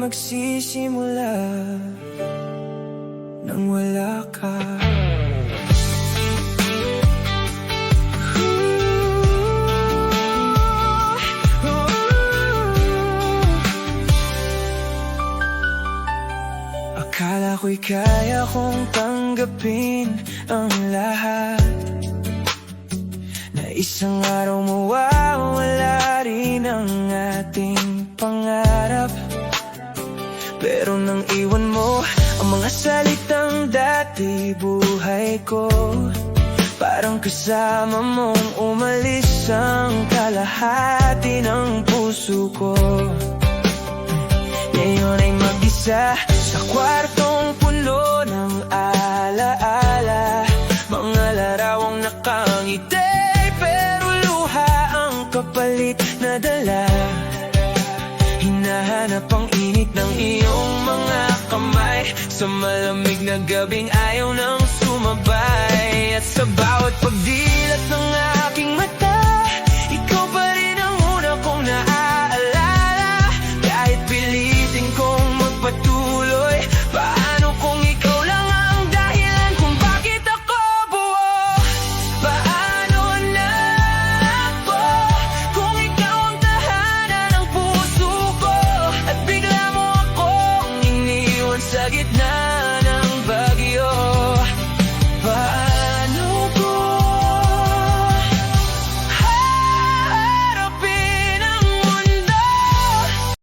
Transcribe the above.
magsisimula nang wala ka. Akala ko'y kaya kong tanggapin ang lahat, na isang araw mawawala rin ang ating pangarap. Pero nang iwan mo ang mga salitang dati buhay ko, parang kasama mong umalis ang kalahati ng puso ko. Ngayon ay mag-isa sa kwartong puno ng alaala, mga larawang nakangiti pero luha ang kapalit na dala. Hinahanap ang init ng iyong mga kamay sa malamig na gabing ayaw nang sumabay. At sa bawat pagdilat ng aking mata, ikaw pa rin ang una kong naaalala.